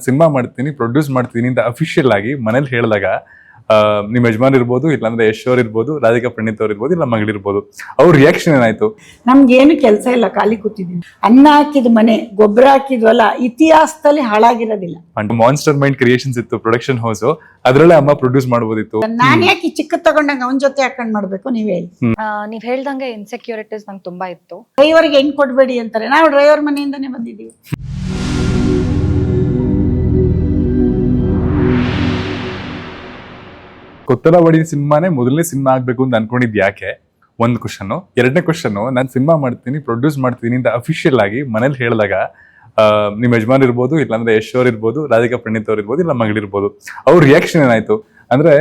Cinema ಮಾಡ್ತೀನಿ, produce ಮಾಡ್ತೀನಿ ಅಂತ ಅಫಿಷಿಯಲ್ ಆಗಿ ಮನೇಲಿ ಹೇಳಿದಾಗ ನಿಮ್ ಯಜಮಾನ್ ಇರ್ಬೋದು, ಇಲ್ಲಾಂದ್ರೆ ಯಶ್ ಅವ್ರು ಇರ್ಬೋದು, ರಾಧಿಕಾ ಪ್ರಣೀತ್ ಅವ್ರು ಇರ್ಬೋದು, ಇಲ್ಲ ಮಗಳಿರ್ಬೋದು, ಅವ್ರ ರಿಯಾಕ್ಷನ್ ಏನಾಯ್ತು? ನಮ್ಗೇನು ಕೆಲಸ ಇಲ್ಲ, ಖಾಲಿ ಕೂತಿದೀನಿ. ಅನ್ನ ಹಾಕಿದ ಮನೆ, ಗೊಬ್ಬರ ಹಾಕಿದ್ವಲ್ಲ, ಇತಿಹಾಸದಲ್ಲಿ ಹಾಳಾಗಿರೋದಿಲ್ಲ. ಮಾನ್ಸ್ಟರ್ ಮೈಂಡ್ ಕ್ರಿಯೇಷನ್ಸ್ ಇತ್ತು ಪ್ರೊಡಕ್ಷನ್ ಹೌಸ್, ಅದ್ರಲ್ಲೇ ಅಮ್ಮ ಪ್ರೊಡ್ಯೂಸ್ ಮಾಡ್ಬೋದಿತ್ತು. ನಾನ್ ಯಾಕೆ ಚಿಕ್ಕ ತಗೊಂಡಂಗ ಅವನ ಜೊತೆ ಹಾಕೊಂಡ್ ಮಾಡ್ಬೇಕು? ನೀವ್ ಹೇಳಿ. ನೀವ್ ಹೇಳ್ದಂಗೆ ಇನ್ಸೆಕ್ಯೂರಿಟೀಸ್ ನಂಗೆ ತುಂಬಾ ಇತ್ತು. ಡ್ರೈವರ್ಗೆ ಹೆಣ್ ಕೊಡ್ಬೇಡಿ ಅಂತಾರೆ. ನಾವು ಡ್ರೈವರ್ ಮನೆಯಿಂದಾನೇ ಬಂದಿದೀವಿ. ಕೊತ್ತಲವಾಡಿ ಸಿನಿಮಾನೇ ಮೊದಲನೇ ಸಿನಿಮಾ ಆಗ್ಬೇಕು ಅಂತ ಅನ್ಕೊಂಡಿದ್ ಯಾಕೆ? ಒಂದು ಕ್ವಶನ್. ಎರಡನೇ ಕ್ವಶನ್, ನಾನು ಸಿನಿಮಾ ಮಾಡ್ತೀನಿ, ಪ್ರೊಡ್ಯೂಸ್ ಮಾಡ್ತೀನಿ ಅಂತ ಅಫಿಷಿಯಲ್ ಆಗಿ ಮನೇಲಿ ಹೇಳಿದಾಗ ನಿಮ್ ಯಜಮಾನ್ ಇರ್ಬೋದು, ಇಲ್ಲಾಂದ್ರೆ ಯಶ್ ಅವ್ರು ಇರ್ಬೋದು, ರಾಧಿಕಾ ಪ್ರಣೀತ್ ಅವ್ರು ಇರ್ಬೋದು, ಇಲ್ಲ ಮಗಳಿರ್ಬೋದು, ಅವ್ರ ರಿಯಾಕ್ಷನ್ ಏನಾಯ್ತು? ಅಂದ್ರೆ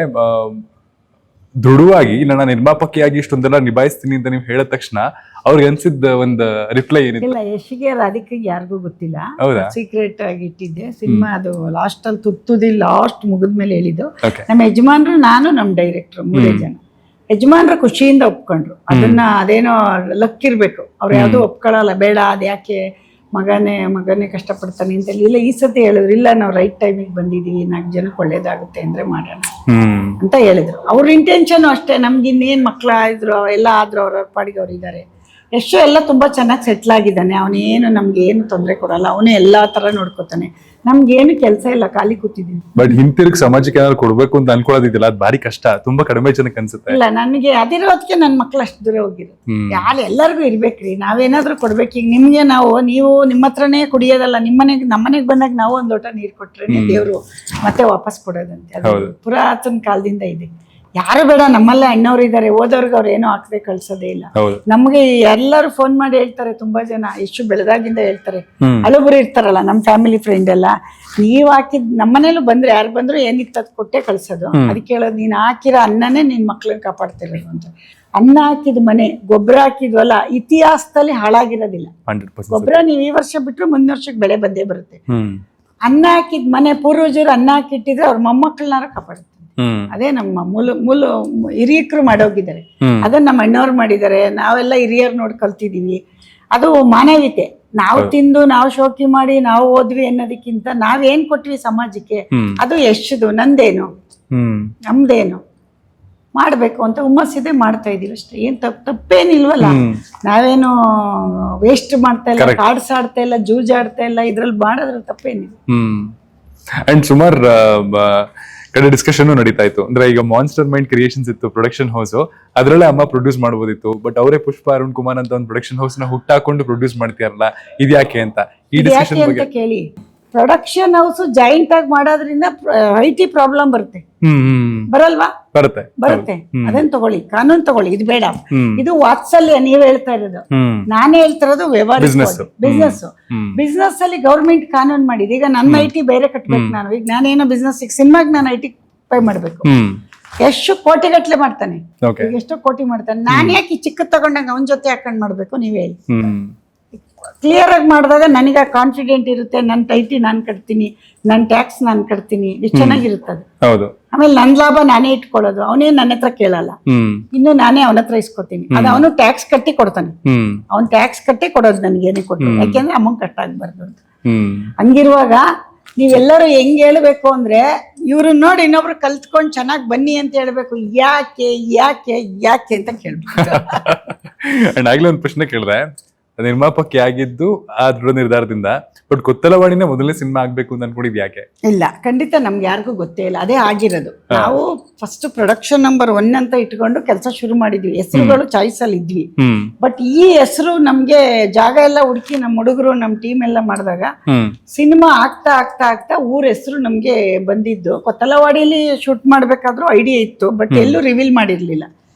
ದೃಢವಾಗಿ ಇಲ್ಲ ನಾನು ನಿರ್ಮಾಪಕಿಯಾಗಿ ಇಷ್ಟೊಂದೆಲ್ಲ ನಿಭಾಯಿಸ್ತೀನಿ ಅಂತ ನೀವು ಹೇಳಿದ ತಕ್ಷಣ ಅವ್ರಿಗೆ ಅನ್ಸಿದ್ದ ಒಂದು ರಿಪ್ಲೈ ಏನಿತ್ತು? ಇಲ್ಲ, ಯಶ್ಗೆ ರಾಧಿಕಾಗೆ ಯಾರಿಗೂ ಗೊತ್ತಿಲ್ಲ. ಹೌದಾ? ಸೀಕ್ರೆಟ್ ಆಗಿ ಇಟ್ಟಿದ್ದೆ ಸಿನಿಮಾ. ಅದು ಲಾಸ್ಟ್ ಅಲ್ಲಿ ಲಾಸ್ಟ್ ಮುಗಿದ್ಮೇಲೆ ಹೇಳಿದ್ದು. Okay. ನಮ್ಮ ಯಜಮಾನ್ರು, ನಾನು, ನಮ್ಮ ಡೈರೆಕ್ಟರ್, 3 ಜನ. ಯಜಮಾನ್ರು ಖುಷಿಯಿಂದ ಒಪ್ಕೊಂಡ್ರು. ಅದನ್ನ ಅದೇನೋ ಲಕ್ ಇರ್ಬೇಕು, ಅವ್ರು ಯಾವ್ದು ಒಪ್ಕೊಳ್ಳಲ್ಲ. ಬೇಡ, ಅದ್ಯಾಕೆ ಮಗನೇ ಕಷ್ಟಪಡ್ತಾನೆ ಅಂತ. ಇಲ್ಲ, ಈ ಸತಿ ಹೇಳಿದ್ರು, ಇಲ್ಲ ನಾವು ರೈಟ್ ಟೈಮಿಗೆ ಬಂದಿದೀವಿ, 4 ಜನಕ್ಕೆ ಒಳ್ಳೇದಾಗುತ್ತೆ ಅಂದ್ರೆ ಮಾಡೋಣ ಅಂತ ಹೇಳಿದ್ರು. ಅವ್ರ ಇಂಟೆನ್ಷನ್ ಅಷ್ಟೇ. ನಮ್ಗೆ ಇನ್ನೇನ್ ಮಕ್ಳಾದ್ರು, ಎಲ್ಲ ಆದ್ರು, ಅವ್ರವ್ರ ಪಾಡಿಗೆ ಅವ್ರು ಇದ್ದಾರೆ. ಯಶು ಎಲ್ಲ ತುಂಬಾ ಚೆನ್ನಾಗಿ ಸೆಟ್ಲ್ ಆಗಿದ್ದಾನೆ. ಅವನೇನು ನಮ್ಗೆ ಏನು ತೊಂದರೆ ಕೊಡಲ್ಲ, ಅವನೇ ಎಲ್ಲಾ ತರ ನೋಡ್ಕೋತಾನೆ. ನಮ್ಗೇನು ಕೆಲಸ ಇಲ್ಲ, ಖಾಲಿ ಕೂತಿದೀನಿ. ಬಟ್ ಹಿಂತಿರುಗಿ ಸಮಾಜಕ್ಕೆ ಏನಾದ್ರು ಕೊಡ್ಬೇಕು ಅಂತ ಅನ್ಕೊಳ್ಳೋದಿಲ್ಲ, ಅದು ಭಾರಿ ಕಷ್ಟ, ತುಂಬಾ ಕಡಿಮೆ ಜನಕ್ಕೆ ಅನ್ಸುತ್ತೆ. ಇಲ್ಲ, ನನಗೆ ಅದಿರೋದಕ್ಕೆ ನನ್ನ ಮಕ್ಳು ಅಷ್ಟು ದೂರ ಹೋಗಿರೋದು. ಯಾರು ಎಲ್ಲರಿಗೂ ಇರ್ಬೇಕ್ರಿ, ನಾವೇನಾದ್ರೂ ಕೊಡ್ಬೇಕು. ಈಗ ನಿಮ್ಗೆ ನೀವು ನಿಮ್ಮ ಹತ್ರನೇ ಕುಡಿಯೋದಲ್ಲ, ನಮ್ಮನೆಗೆ ಬಂದಾಗ ನಾವು ಒಂದ್ ಲೋಟ ನೀರು ಕೊಟ್ರೆ ದೇವ್ರು ಮತ್ತೆ ವಾಪಸ್ ಕೊಡೋದಂತೆ. ಅದು ಪುರಾತನ ಕಾಲದಿಂದ ಇದೆ. ಯಾರು ಬೇಡ, ನಮ್ಮಲ್ಲೇ ಅಣ್ಣವ್ರು ಇದ್ದಾರೆ, ಓದೋರ್ಗೆ ಅವ್ರು ಏನೋ ಹಾಕದೆ ಕಳ್ಸೋದೇ ಇಲ್ಲ. ನಮ್ಗೆ ಎಲ್ಲರೂ ಫೋನ್ ಮಾಡಿ ಹೇಳ್ತಾರೆ, ತುಂಬಾ ಜನ ಎಷ್ಟು ಬೆಳೆದಾಗಿಂದ ಹೇಳ್ತಾರೆ. ಹಲವರು ಇರ್ತಾರಲ್ಲ ನಮ್ಮ ಫ್ಯಾಮಿಲಿ ಫ್ರೆಂಡ್ ಎಲ್ಲ, ನೀವ್ ಹಾಕಿದ್ ನಮ್ಮನೇಲೂ ಬಂದ್ರೆ ಯಾರು ಬಂದ್ರು ಏನಿತ್ತು ಅದ್ ಕೊಟ್ಟೆ ಕಳ್ಸೋದು. ಅದಕ್ಕೆ ಹೇಳೋದು, ನೀನ್ ಹಾಕಿರೋ ಅನ್ನನೇ ನಿನ್ ಮಕ್ಳನ್ನ ಕಾಪಾಡ್ತಿರೋದು ಅಂತ. ಅನ್ನ ಹಾಕಿದ ಮನೆ, ಗೊಬ್ಬರ ಹಾಕಿದ್ವಲ್ಲ, ಇತಿಹಾಸದಲ್ಲಿ ಹಾಳಾಗಿರೋದಿಲ್ಲ. ಗೊಬ್ಬರ ನೀವ್ ಈ ವರ್ಷ ಬಿಟ್ರು ಮುಂದಿನ ವರ್ಷಕ್ಕೆ ಬೆಳೆ ಬಂದೇ ಬರುತ್ತೆ. ಅನ್ನ ಹಾಕಿದ ಮನೆ, ಪೂರ್ವಜರು ಅನ್ನ ಹಾಕಿಟ್ಟಿದ್ರೆ ಅವ್ರ ಮೊಮ್ಮಕ್ಕಳನ್ನಾರು ಕಾಪಾಡುತ್ತೆ. ಅದೇ ನಮ್ಮ ಮೂಲ ಹಿರಿಯಕರು ಮಾಡೋಗಿದ್ದಾರೆ. ಅದನ್ನ ನಮ್ಮ ಅಣ್ಣವ್ರು ಮಾಡಿದ್ದಾರೆ. ನಾವೆಲ್ಲ ಹಿರಿಯರ್ ನೋಡಿ ಕಲ್ತಿದೀವಿ. ಅದು ಮಾನವೀಯತೆ. ನಾವು ತಿಂದು ನಾವು ಶೋಕಿ ಮಾಡಿ ನಾವು ಹೋದ್ವಿ ಅನ್ನೋದಕ್ಕಿಂತ ನಾವೇನ್ ಕೊಟ್ವಿ ಸಮಾಜಕ್ಕೆ, ಅದು ಎಷ್ಟದು, ನಂದೇನು ನಮ್ದೇನು ಮಾಡ್ಬೇಕು ಅಂತ ಹುಮ್ಮಸ್ಸಿದೆ ಮಾಡ್ತಾ ಇದೀವಿ ಅಷ್ಟೇ. ಏನ್ ತಪ್ಪೇನಿಲ್ವಲ್ಲ. ನಾವೇನು ವೇಸ್ಟ್ ಮಾಡ್ತಾ ಇಲ್ಲ, ಕಾಡ್ಸಾಡ್ತಾ ಇಲ್ಲ, ಜೂಜಾಡ್ತಾ ಇಲ್ಲ. ಇದ್ರಲ್ಲಿ ಮಾಡೋದ್ರ ತಪ್ಪೇನಿಲ್ಲ. ಅಂಡ್ ಸುಮಾರ್ ಕಡೆ ಡಿಸ್ಕಷನ್ ನಡೀತಾ ಇತ್ತು. ಅಂದ್ರೆ ಈಗ ಮಾನ್ಸ್ಟರ್ ಮೈಂಡ್ ಕ್ರಿಯೇಷನ್ಸ್ ಇತ್ತು ಪ್ರೊಡಕ್ಷನ್ ಹೌಸ್, ಅದ್ರಲ್ಲೇ ಅಮ್ಮ ಪ್ರೊಡ್ಯೂಸ್ ಮಾಡ್ಬೋದಿತ್ತು. ಬಟ್ ಅವರೇ ಪುಷ್ಪ ಅರುಣ್ ಕುಮಾರ್ ಅಂತ ಒಂದು ಪ್ರೊಡಕ್ಷನ್ ಹೌಸ್ ನ ಹುಟ್ಟಾಕೊಂಡು ಪ್ರೊಡ್ಯೂಸ್ ಮಾಡ್ತೀರಲ್ಲ, ಇದ್ಯಾಕೆ ಅಂತ ಈ ಡಿಸ್ಕಷನ್ ಬಗ್ಗೆ ಕೇಳಿ. ಪ್ರೊಡಕ್ಷನ್ ಹೌಸ್ ಜಾಯಿಂಟ್ ಆಗಿ ಮಾಡೋದ್ರಿಂದ IT ಪ್ರಾಬ್ಲಮ್ ಬರುತ್ತೆ. ಬರಲ್ವಾ? ಬರುತ್ತೆ. ಅದನ್ನ ತಗೊಳ್ಳಿ, ಕಾನೂನು ತಗೊಳ್ಳಿ. ಇದು ಬೇಡ, ಇದು ವಾತ್ಸಲ್ಯ. ನೀವ್ ಹೇಳ್ತಾ ಇರೋದು, ನಾನೇ ಹೇಳ್ತಾ ಇರೋದು ವ್ಯವಹಾರ, ಬಿಸ್ನೆಸ್ ಅಲ್ಲಿ ಗೌರ್ಮೆಂಟ್ ಕಾನೂನು ಮಾಡಿದೆ. ಈಗ ನನ್ನ IT ಬೇರೆ ಕಟ್ಬೇಕು. ನಾನು ಈಗ ನಾನೇನೋ ಬಿಸ್ನೆಸ್, ಸಿನಿಮಾಗ್ ನಾನು IT ಪೇ ಮಾಡ್ಬೇಕು. ಎಷ್ಟು ಕೋಟಿಗಟ್ಲೆ ಮಾಡ್ತಾನೆ, ಎಷ್ಟೋ ಕೋಟಿ ಮಾಡ್ತಾನೆ. ನಾನ್ ಯಾಕೆ ಚಿಕ್ಕ ತಗೊಂಡಂಗ ಅವನ ಜೊತೆ ಹಾಕೊಂಡ್ ಮಾಡ್ಬೇಕು? ನೀವ್ ಹೇಳಿ. ಕ್ಲಿಯರ್ ಆಗಿ ಮಾಡಿದಾಗ ನನಗೆ ಕಾನ್ಫಿಡೆಂಟ್ ಇರುತ್ತೆ. ನನ್ನ IT ನಾನು ಕಟ್ತೀನಿ, ನನ್ನ ಟ್ಯಾಕ್ಸ್ ನಾನು ಕಟ್ತೀನಿ, ಎಷ್ಟು ಚೆನ್ನಾಗಿರುತ್ತದೆ. ಆಮೇಲೆ ನನ್ನ ಲಾಭ ನಾನೇ ಇಟ್ಕೊಳ್ಳೋದು. ಅವನೇ ನನ್ನ ಹತ್ರ ಕೇಳಲ್ಲ, ಇನ್ನು ನಾನೇ ಅವನ ಹತ್ರ ಇಸ್ಕೊತೀನಿ. ಅದು ಅವನು ಟ್ಯಾಕ್ಸ್ ಕಟ್ಟಿ ಕೊಡ್ತಾನೆ. ಅವ್ನ್ ಟ್ಯಾಕ್ಸ್ ಕಟ್ಟಿ ಕೊಡೋದು ನನಗೇನೆ ಕೊಟ್ಟು, ಯಾಕೆಂದ್ರೆ ಅಮೌಂಟ್ ಕಟ್ಟಾಗಬಾರ್ದು ಅಂತ. ಹಂಗಿರುವಾಗ ನೀವೆಲ್ಲರೂ ಹೆಂಗ್ ಹೇಳ್ಬೇಕು ಅಂದ್ರೆ, ಇವ್ರನ್ನ ನೋಡಿ ಇನ್ನೊಬ್ರು ಕಲ್ತ್ಕೊಂಡ್ ಚೆನ್ನಾಗ್ ಬನ್ನಿ ಅಂತ ಹೇಳ್ಬೇಕು. ಯಾಕೆ ಯಾಕೆ ಯಾಕೆ ಅಂತ ಕೇಳ್ಬೇಕು. ಆಗ್ಲೇ ಒಂದು ಪ್ರಶ್ನೆ ಕೇಳಿದ್ರೆ, ನಿರ್ಮಾಪಕಿ ಆಗಿದ್ದು ಆ ದೃಢ ನಿರ್ಧಾರದಿಂದ, ಬಟ್ ಕೊತ್ತಲವಾಡಿನೇ ಮೊದಲನೇ ಸಿನಿಮಾ ಆಗ್ಬೇಕು ಅಂತ ಅನ್ಕೊಂಡಿದ್ ಯಾಕೆ? ಇಲ್ಲ, ಖಂಡಿತ ನಮ್ಗೆ ಯಾರಿಗೂ ಗೊತ್ತೇ ಇಲ್ಲ. ಅದೇ ಆಗಿರೋದು. ನಾವು ಫಸ್ಟ್ ಪ್ರೊಡಕ್ಷನ್ ನಂಬರ್ 1 ಅಂತ ಇಟ್ಕೊಂಡು ಕೆಲಸ ಶುರು ಮಾಡಿದ್ವಿ. ಹೆಸರುಗಳು ಚಾಯ್ಸ್ ಅಲ್ಲಿ ಇದ್ವಿ. ಬಟ್ ಈ ಹೆಸರು ನಮ್ಗೆ ಜಾಗ ಎಲ್ಲ ಹುಡುಕಿ ನಮ್ಮ ಹುಡುಗರು ನಮ್ಮ ಟೀಮ್ ಎಲ್ಲ ಮಾಡಿದಾಗ ಸಿನಿಮಾ ಆಗ್ತಾ ಆಗ್ತಾ ಆಗ್ತಾ ಊರ ಹೆಸರು ನಮ್ಗೆ ಬಂದಿದ್ದು. ಕೊತ್ತಲವಾಡಿಲಿ ಶೂಟ್ ಮಾಡ್ಬೇಕಾದ್ರೂ ಐಡಿಯಾ ಇತ್ತು, ಬಟ್ ಎಲ್ಲೂ ರಿವೀಲ್ ಮಾಡಿರ್ಲಿಲ್ಲ.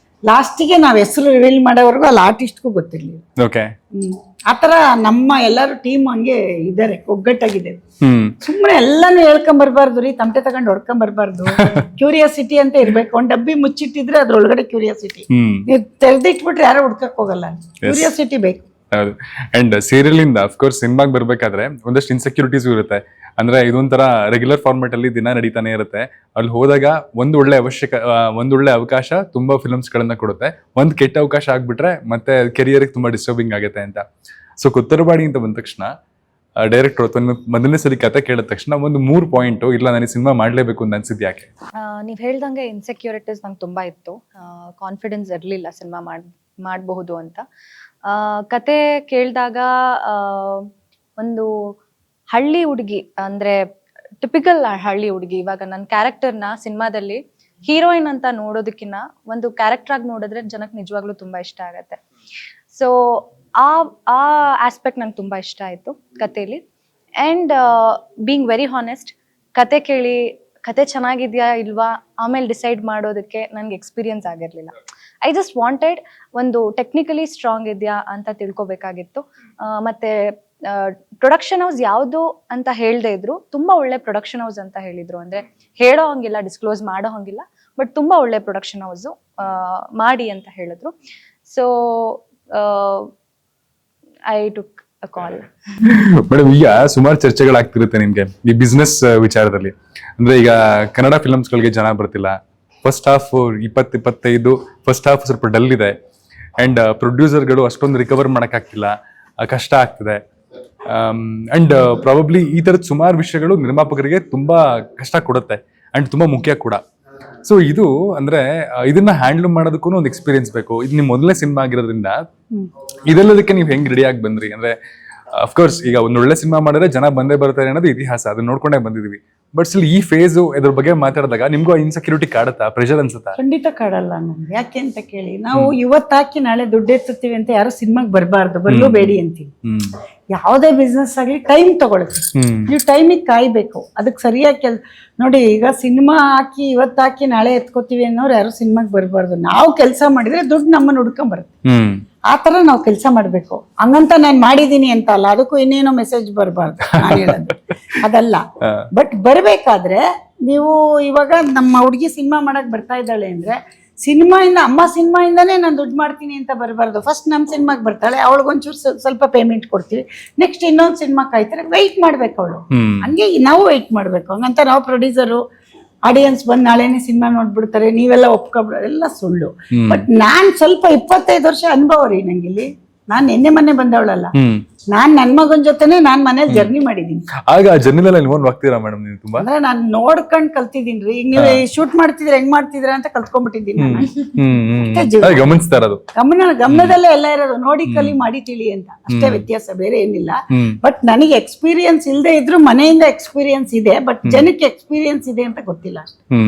ಲಾಸ್ಟಿಗೆ ನಾವ್ ಹೆಸರು ರಿವೀಲ್ ಮಾಡೋವರೆಗೂ ಅಲ್ಲಿ ಆರ್ಟಿಸ್ಟ್ಗೂ ಗೊತ್ತಿರ್ಲಿಲ್ಲ. ಆತರ ನಮ್ಮ ಎಲ್ಲರೂ ಟೀಮ್ ಹಂಗೆ ಇದ್ದಾರೆ, ಒಗ್ಗಟ್ಟಾಗಿದೆ. ಸುಮ್ಮನೆ ಎಲ್ಲಾನು ಹೇಳ್ಕೊಂಡ್ ಬರ್ಬಾರ್ದು ರೀ, ತಮಟೆ ತಗೊಂಡ್ ಹೊಡ್ಕೊಂಡ್ ಬರ್ಬಾರ್ದು. ಕ್ಯೂರಿಯಾಸಿಟಿ ಅಂತ ಇರ್ಬೇಕು. ಒಂದ್ ಡಬ್ಬಿ ಮುಚ್ಚಿಟ್ಟಿದ್ರೆ ಅದ್ರೊಳಗಡೆ ಕ್ಯೂರಿಯಾಸಿಟಿ, ನೀವು ತೆರೆದಿಟ್ಬಿಟ್ರೆ ಯಾರು ಹುಡ್ಕಕ್ ಹೋಗಲ್ಲ. ಕ್ಯೂರಿಯಾಸಿಟಿ ಬೇಕು. ಹೌದು. ಅಂಡ್ ಸೀರಿಯಲ್ ಇಂದ ಅಫ್ಕೋರ್ಸ್ ಸಿನಿಮಾಗ್ ಬರ್ಬೇಕಾದ್ರೆ ಒಂದಷ್ಟು ಇನ್ಸೆಕ್ಯೂರಿಟೀಸ್ ಇರುತ್ತೆ. ಅಂದ್ರೆ ಇದೊಂಥರ ರೆಗ್ಯುಲರ್ ಫಾರ್ಮೆಟ್ ಅಲ್ಲಿ ದಿನ ನಡೀತಾನೆ ಇರುತ್ತೆ. ಅಲ್ಲಿ ಹೋದಾಗ ಒಂದು ಒಳ್ಳೆ ಅವಕಾಶ ತುಂಬಾ ಫಿಲ್ಮ್ಸ್ ಗಳನ್ನ ಕೊಡುತ್ತೆ. ಒಂದ್ ಕೆಟ್ಟ ಅವಕಾಶ ಆಗ್ಬಿಟ್ರೆ ಮತ್ತೆ ಕೆರಿಯರ್ ತುಂಬಾ ಡಿಸ್ಟರ್ಬಿಂಗ್ ಆಗುತ್ತೆ ಅಂತ. ಸೊ ಕೊತ್ತಲವಾಡಿ ಅಂತ ಬಂದ ತಕ್ಷಣ ಡೈರೆಕ್ಟರ್ ಅಥವಾ ಮೊದಲನೇ ಸರಿ ಕತೆ ಕೇಳಿದ ತಕ್ಷಣ ಒಂದು 3 ಪಾಯಿಂಟ್ ಇಲ್ಲ ನನಗೆ ಸಿನಿಮಾ ಮಾಡ್ಲೇಬೇಕು ಅಂತ ಅನ್ಸಿದ್ ಯಾಕೆ? ನೀವ್ ಹೇಳ್ದಂಗೆ ಇನ್ಸೆಕ್ಯೂರಿಟೀಸ್ ನಂಗೆ ತುಂಬಾ ಇತ್ತು. ಕಾನ್ಫಿಡೆನ್ಸ್ ಇರ್ಲಿಲ್ಲ ಸಿನಿಮಾ ಮಾಡಬಹುದು ಅಂತ. ಕತೆ ಕೇಳಿದಾಗ ಒಂದು ಹಳ್ಳಿ ಹುಡುಗಿ, ಅಂದ್ರೆ ಟಿಪಿಕಲ್ ಹಳ್ಳಿ ಹುಡುಗಿ, ಇವಾಗ ನನ್ನ ಕ್ಯಾರೆಕ್ಟರ್ನ ಸಿನಿಮಾದಲ್ಲಿ ಹೀರೋಯಿನ್ ಅಂತ ನೋಡೋದಕ್ಕಿಂತ ಒಂದು ಕ್ಯಾರೆಕ್ಟರ್ ಆಗಿ ನೋಡಿದ್ರೆ ಜನಕ್ಕೆ ನಿಜವಾಗ್ಲೂ ತುಂಬಾ ಇಷ್ಟ ಆಗತ್ತೆ. ಸೊ ಆ ಆಸ್ಪೆಕ್ಟ್ ನಂಗೆ ತುಂಬಾ ಇಷ್ಟ ಆಯ್ತು ಕಥೆಯಲ್ಲಿ. ಅಂಡ್ ಬೀಯಿಂಗ್ ವೆರಿ ಹಾನೆಸ್ಟ್, ಕತೆ ಕೇಳಿ ಕತೆ ಚೆನ್ನಾಗಿದ್ಯಾ ಇಲ್ವಾ ಆಮೇಲೆ ಡಿಸೈಡ್ ಮಾಡೋದಕ್ಕೆ ನನಗೆ ಎಕ್ಸ್ಪೀರಿಯನ್ಸ್ ಆಗಿರ್ಲಿಲ್ಲ. ಐ ಜಸ್ಟ್ ವಾಂಟೆಡ್ ಒಂದು ಟೆಕ್ನಿಕಲಿ ಸ್ಟ್ರಾಂಗ್ ಇದೆಯಾ ಅಂತ ತಿಳ್ಕೊಬೇಕಾಗಿತ್ತು. ಮತ್ತೆ ಪ್ರೊಡಕ್ಷನ್ ಹೌಸ್ ಯಾವುದು ಅಂತ ಹೇಳ್ದೆ ಇದ್ರು, ತುಂಬಾ ಒಳ್ಳೆ ಪ್ರೊಡಕ್ಷನ್ ಹೌಸ್ ಅಂತ ಹೇಳಿದ್ರು. ಅಂದ್ರೆ ಹೇಳೋ ಹಂಗಿಲ್ಲ, ಡಿಸ್ಕ್ಲೋಸ್ ಮಾಡೋ ಹಂಗಿಲ್ಲ, ಬಟ್ ತುಂಬಾ ಒಳ್ಳೆ ಪ್ರೊಡಕ್ಷನ್ ಹೌಸ್ ಮಾಡಿ ಅಂತ ಹೇಳಿದ್ರು. So I took a call. Madam, ಈಗ ಸುಮಾರು ಚರ್ಚೆಗಳಾಗ್ತಿರುತ್ತೆ ನಿಮ್ಗೆ ಈ ಬಿಸ್ನೆಸ್ ವಿಚಾರದಲ್ಲಿ. ಅಂದ್ರೆ ಈಗ ಕನ್ನಡ ಫಿಲಮ್ಸ್ಗಳಿಗೆ ಜನ ಬರ್ತಿಲ್ಲ, ಫಸ್ಟ್ ಹಾಫ್ 20-25 ಫಸ್ಟ್ ಹಾಫ್ ಸ್ವಲ್ಪ ಡಲ್ ಇದೆ, ಅಂಡ್ ಪ್ರೊಡ್ಯೂಸರ್ಗಳು ಅಷ್ಟೊಂದು ರಿಕವರ್ ಮಾಡಕ್ಕಾಗ್ತಿಲ್ಲ, ಕಷ್ಟ ಆಗ್ತಿದೆ. ಅಂಡ್ ಪ್ರಾಬಬ್ಲಿ ಈ ತರದ ಸುಮಾರು ವಿಷಯಗಳು ನಿರ್ಮಾಪಕರಿಗೆ ತುಂಬಾ ಕಷ್ಟ ಕೊಡುತ್ತೆ ಅಂಡ್ ತುಂಬಾ ಮುಖ್ಯ ಕೂಡ. ಸೊ ಇದು ಅಂದ್ರೆ ಇದನ್ನ ಹ್ಯಾಂಡಲ್ ಮಾಡೋದಕ್ಕೂ ಒಂದು ಎಕ್ಸ್ಪೀರಿಯನ್ಸ್ ಬೇಕು. ಇದು ನಿಮ್ ಮೊದಲನೇ ಸಿನಿಮಾ ಆಗಿರೋದ್ರಿಂದ ಇದೆಲ್ಲದಕ್ಕೆ ನೀವು ಹೆಂಗ್ ರೆಡಿ ಆಗಿ ಬಂದ್ರಿ? ಅಂದ್ರೆ ಅಫ್ಕೋರ್ಸ್ ಈಗ ಒಂದ್ ಒಳ್ಳೆ ಸಿನಿಮಾ ಮಾಡಿದ್ರೆ ಜನ ಬಂದೇ ಬರ್ತಾರೆ ಅನ್ನೋದು ಇತಿಹಾಸ, ಅದನ್ನ ನೋಡ್ಕೊಂಡೇ ಬಂದಿದೀವಿ. ಬಟ್ ಸ್ಟಿಲ್ ಈ ಫೇಸು ಇದ್ರ ಬಗ್ಗೆ ಮಾತಾಡಿದಾಗ ನಿಮ್ಗೂ ಇನ್ಸೆಕ್ಯೂರಿಟಿ ಕಾಡುತ್ತಾ, ಪ್ರೆಷರ್ ಅನ್ಸುತ್ತಾ? ಖಂಡಿತ ಕಾಡಲ್ಲ ನಮ್ಗೆ. ಯಾಕೆ ಅಂತ ಕೇಳಿ, ನಾವು ಇವತ್ತಾಕಿ ನಾಳೆ ದುಡ್ಡು ಎತ್ತುತ್ತೀವಿ ಅಂತ ಯಾರು ಸಿನಿಮಾಗೆ ಬರಬಾರ್ದು, ಬರ್ಲೂಬೇಡಿ ಅಂತೀವಿ. ಯಾವುದೇ ಬಿಸ್ನೆಸ್ ಆಗ್ಲಿ ಟೈಮ್ ತಗೊಳುತ್ತೆ. ನೀವು ಟೈಮಿಗೆ ಕಾಯ್ಬೇಕು, ಅದಕ್ಕೆ ಸರಿಯಾಗಿ ನೋಡಿ. ಈಗ ಸಿನಿಮಾ ಹಾಕಿ ಇವತ್ತಾಕಿ ನಾಳೆ ಎತ್ಕೋತೀವಿ ಅನ್ನೋರು ಯಾರು ಸಿನಿಮಾಗೆ ಬರಬಾರ್ದು. ನಾವು ಕೆಲಸ ಮಾಡಿದ್ರೆ ದುಡ್ಡು ನಮ್ಮನ್ನ ಹುಡ್ಕೊಂಡ್ ಬರುತ್ತೆ. ಆ ತರ ನಾವು ಕೆಲಸ ಮಾಡ್ಬೇಕು. ಹಂಗಂತ ನಾನು ಮಾಡಿದೀನಿ ಅಂತ ಅಲ್ಲ, ಅದಕ್ಕೂ ಇನ್ನೇನೋ ಮೆಸೇಜ್ ಬರಬಾರ್ದು ನಾನು ಹೇಳೋದು ಅದಲ್ಲ. ಬಟ್ ಬರ್ಬೇಕಾದ್ರೆ ನೀವು ಇವಾಗ ನಮ್ಮ ಹುಡುಗಿ ಸಿನಿಮಾ ಮಾಡಕ್ ಬರ್ತಾ ಇದ್ದಾಳೆ ಅಂದ್ರೆ ಅಮ್ಮ ಸಿನಿಮಾಯಿಂದಾನೇ ನಾನು ದುಡ್ಡು ಮಾಡ್ತೀನಿ ಅಂತ ಬರಬಾರ್ದು. ಫಸ್ಟ್ ನಮ್ಮ ಸಿನಿಮಾಗೆ ಬರ್ತಾಳೆ, ಅವಳಿಗೊಂಚೂರು ಸ್ವಲ್ಪ ಪೇಮೆಂಟ್ ಕೊಡ್ತೀವಿ, ನೆಕ್ಸ್ಟ್ ಇನ್ನೊಂದು ಸಿನಿಮಾ ಕಾಯ್ತಾರೆ, ವೆಯ್ಟ್ ಮಾಡ್ಬೇಕು ಅವಳು. ಹಂಗೆ ನಾವು ವೆಯ್ಟ್ ಮಾಡ್ಬೇಕು. ಹಂಗಂತ ನಾವು ಪ್ರೊಡ್ಯೂಸರು ಆಡಿಯನ್ಸ್ ಬಂದು ನಾಳೆನೇ ಸಿನಿಮಾ ನೋಡ್ಬಿಡ್ತಾರೆ, ನೀವೆಲ್ಲ ಒಪ್ಕೊಬಿಡೋದು ಎಲ್ಲ ಸುಳ್ಳು. ಬಟ್ ನಾನ್ ಸ್ವಲ್ಪ 25 ವರ್ಷ ಅನುಭವ ರೀ ನಂಗಿಲ್ಲಿ. ನಾನ್ ಮೊನ್ನೆ ಬಂದವಳಲ್ಲ, ನಾನ್ ನನ್ ಮಗನ್ ಜೊತೆನೆ ನಾನ್ ಮನೇಲಿ ಜರ್ನಿ ಮಾಡಿದೀನಿ. ಆಗ ಜರ್ನಿಲೆಲ್ಲ ಇನ್ವಾಲ್ವ್ ಆಗ್ತೀರಾ ಮೇಡಮ್ ನೀವು? ತುಂಬಾ ಅಂದ್ರೆ ನಾನ್ ನೋಡ್ಕೊಂಡ್ ಕಲ್ತಿದೀನಿ ರೀ. ಈಗ ನೀವು ಶೂಟ್ ಮಾಡ್ತಿದ್ರೆ ಹೆಂಗ್ ಮಾಡ್ತಿದ್ರ ಅಂತ ಕಲ್ತ್ಕೊಂಡ್ಬಿಟ್ಟಿದ್ದೀನಿ. ಗಮನಿಸ್ತಾ ಇರೋದು ಗಮನದಲ್ಲೇ ಎಲ್ಲ ಇರೋದು, ನೋಡಿ ಕಲಿ ಮಾಡಿ ತಿಳಿ ಅಂತ ಅಷ್ಟೇ ವ್ಯತ್ಯಾಸ, ಬೇರೆ ಏನಿಲ್ಲ. ಬಟ್ ನನಗೆ ಎಕ್ಸ್ಪೀರಿಯನ್ಸ್ ಇಲ್ಲದೆ ಇದ್ರು ಮನೆಯಿಂದ ಎಕ್ಸ್ಪೀರಿಯನ್ಸ್ ಇದೆ, ಬಟ್ ಜನಕ್ಕೆ ಎಕ್ಸ್ಪೀರಿಯನ್ಸ್ ಇದೆ ಅಂತ ಗೊತ್ತಿಲ್ಲ ಅಷ್ಟೇ.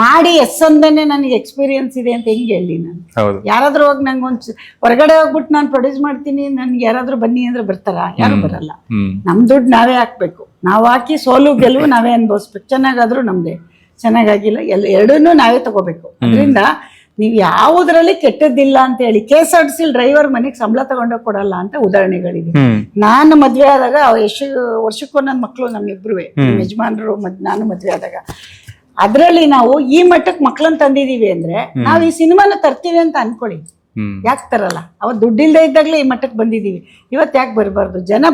ಮಾಡಿ ಅಂದೇನೆ ನನಗೆ ಎಕ್ಸ್ಪೀರಿಯನ್ಸ್ ಇದೆ ಅಂತ ಹೆಂಗೆ ಹೇಳಿ ನಾನು? ಯಾರಾದ್ರೂ ಹೋಗಿ ನಂಗೆ ಹೊರಗಡೆ ಹೋಗ್ಬಿಟ್ಟು ನಾನು ಪ್ರೊಡ್ಯೂಸ್ ಮಾಡ್ತೀನಿ, ನನ್ಗೆ ಯಾರಾದ್ರೂ ಬನ್ನಿ ಅಂದ್ರೆ ಬರ್ತಾರ? ಯಾರು ಬರಲ್ಲ. ನಮ್ ದುಡ್ಡು ನಾವೇ ಹಾಕ್ಬೇಕು, ನಾವ್ ಹಾಕಿ ಸೋಲು ಗೆಲುವು ನಾವೇ ಅನ್ಭವಿಸ್ಬೇಕು. ಚೆನ್ನಾಗಾದ್ರೂ ನಮ್ದೇ, ಚೆನ್ನಾಗಾಗಿಲ್ಲ ಎರಡನ್ನೂ ನಾವೇ ತಗೋಬೇಕು. ಅದರಿಂದ ನೀವ್ ಯಾವುದ್ರಲ್ಲಿ ಕೆಟ್ಟದ್ದಿಲ್ಲ ಅಂತ ಹೇಳಿ KSRTC ಡ್ರೈವರ್ ಮನೆಗೆ ಸಂಬಳ ತಗೊಂಡೋಗಿ ಕೊಡಲ್ಲ ಅಂತ ಉದಾಹರಣೆಗಳಿದೆ. ನಾನು ಮದ್ವೆ ಆದಾಗ ಎಷ್ಟು ವರ್ಷಕ್ಕೊಂದೊಂದು ಮಕ್ಳು ನಮ್ಮಿಬ್ರು ಯಜಮಾನರು ನಾನು ಮದ್ವೆ ಆದಾಗ, ಅದ್ರಲ್ಲಿ ನಾವು ಈ ಮಟ್ಟಕ್ಕೆ ಮಕ್ಳನ್ನ ತಂದಿದೀವಿ ಅಂದ್ರೆ ನಾವ್ ಈ ಸಿನಿಮಾನ ತರ್ತೀವಿ ಅಂತ ಅನ್ಕೊಳ್ಳಿ. ಯಾಕೆ ತರಲ್ಲ? ಅವತ್ ದುಡ್ಡಿಲ್ದೇ ಇದ್ದಾಗ್ಲೇ ಈ ಮಟ್ಟಕ್ಕೆ ಬಂದಿದೀವಿ. ಇವತ್ತು ಯಾಕೆ ಬರಬಾರ್ದು? ಜನ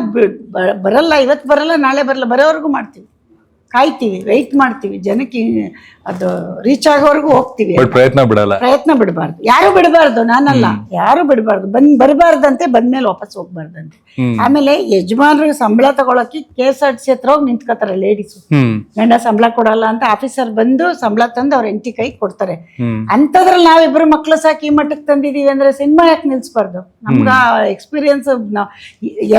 ಬರಲ್ಲ, ಇವತ್ತು ಬರಲ್ಲ, ನಾಳೆ ಬರಲ್ಲ, ಬರೋವರೆಗೂ ಮಾಡ್ತೀವಿ, ಕಾಯ್ತೀವಿ, ವೆಯ್ಟ್ ಮಾಡ್ತೀವಿ, ಜನಕ್ಕೆ ಅದು ರೀಚ್ ಆಗೋವರೆಗೂ ಹೋಗ್ತೀವಿ. ಪ್ರಯತ್ನ ಬಿಡಬಾರ್ದು, ಯಾರು ಬಿಡಬಾರ್ದು, ನಾನಲ್ಲ, ಯಾರು ಬಿಡಬಾರ್ದು. ಬರಬಾರ್ದಂತೆ, ಬಂದ್ಮೇಲೆ ವಾಪಸ್ ಹೋಗ್ಬಾರ್ದಂತೆ. ಆಮೇಲೆ ಯಜಮಾನ್ರಿಗೆ ಸಂಬಳ ತಗೊಳಕ್ಕೆ KSRTC ಹತ್ರ ಹೋಗಿ ನಿಂತ್ಕೋತಾರೆ ಲೇಡೀಸು. ಗಂಡ ಸಂಬಳ ಕೊಡಲ್ಲ ಅಂತ ಆಫೀಸರ್ ಬಂದು ಸಂಬಳ ತಂದು ಅವ್ರ ಹೆಂಡತಿ ಕೈ ಕೊಡ್ತಾರೆ. ಅಂತದ್ರಲ್ಲಿ ನಾವಿಬ್ರು ಮಕ್ಳು ಸಾಕಿ ಈ ಮಟ್ಟಕ್ಕೆ ತಂದಿದೀವಿ ಅಂದ್ರೆ ಸಿನಿಮಾ ಯಾಕೆ ನಿಲ್ಸ್ಬಾರ್ದು? ನಮ್ಗ ಎಕ್ಸ್ಪೀರಿಯನ್ಸ್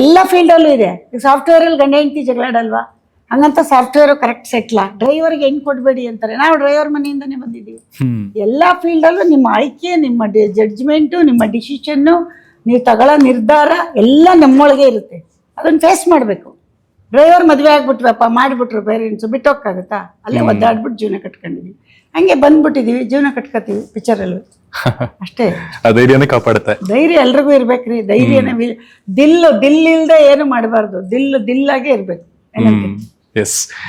ಎಲ್ಲ ಫೀಲ್ಡ್ ಅಲ್ಲೂ ಇದೆ. ಸಾಫ್ಟ್ವೇರ್ ಅಲ್ಲಿ ಗಂಡ ಹೆಂಡತಿ ಜಗಳಾಡಲ್ವಾ? ಹಂಗಂತ ಸಾಫ್ಟ್ವೇರ್ ಕರೆಕ್ಟ್ ಸೆಟ್ಲಾ? ಡ್ರೈವರ್ಗೆ ಹೆಂಗ್ ಕೊಡ್ಬೇಡಿ ಅಂತಾರೆ. ನಾವು ಡ್ರೈವರ್ ಮನೆಯಿಂದಾನೇ ಬಂದಿದ್ದೀವಿ. ಎಲ್ಲಾ ಫೀಲ್ಡ್ ಅಲ್ಲೂ ನಿಮ್ಮ ಆಯ್ಕೆ, ನಿಮ್ಮ ಜಡ್ಜ್ಮೆಂಟು, ನಿಮ್ಮ ಡಿಸಿಷನ್ನು, ನೀವು ತಗೊಳ್ಳೋ ನಿರ್ಧಾರ ಎಲ್ಲ ನಮ್ಮೊಳಗೆ ಇರುತ್ತೆ. ಅದನ್ನ ಫೇಸ್ ಮಾಡಬೇಕು. ಡ್ರೈವರ್ ಮದುವೆ ಆಗ್ಬಿಟ್ವಪ್ಪ, ಮಾಡಿಬಿಟ್ರು ಪೇರೆಂಟ್ಸು, ಬಿಟ್ಟೋಕ್ಕಾಗತ್ತಾ? ಅಲ್ಲೇ ಒದ್ದಾಡ್ಬಿಟ್ಟು ಜೀವನ ಕಟ್ಕೊಂಡಿದೀವಿ. ಹಂಗೆ ಬಂದ್ಬಿಟ್ಟಿದೀವಿ, ಜೀವನ ಕಟ್ಕೋತೀವಿ ಪಿಕ್ಚರಲ್ಲಿ ಅಷ್ಟೇ. ಧೈರ್ಯನೇ ಕಾಪಾಡುತ್ತೆ. ಧೈರ್ಯ ಎಲ್ರಿಗೂ ಇರ್ಬೇಕ್ರಿ. ಧೈರ್ಯನೇ ದಿಲ್ ಇಲ್ದೆ ಏನು ಮಾಡಬಾರ್ದು. ದಿಲ್ಲಾಗೆ ಇರ್ಬೇಕು. ಎಸ್.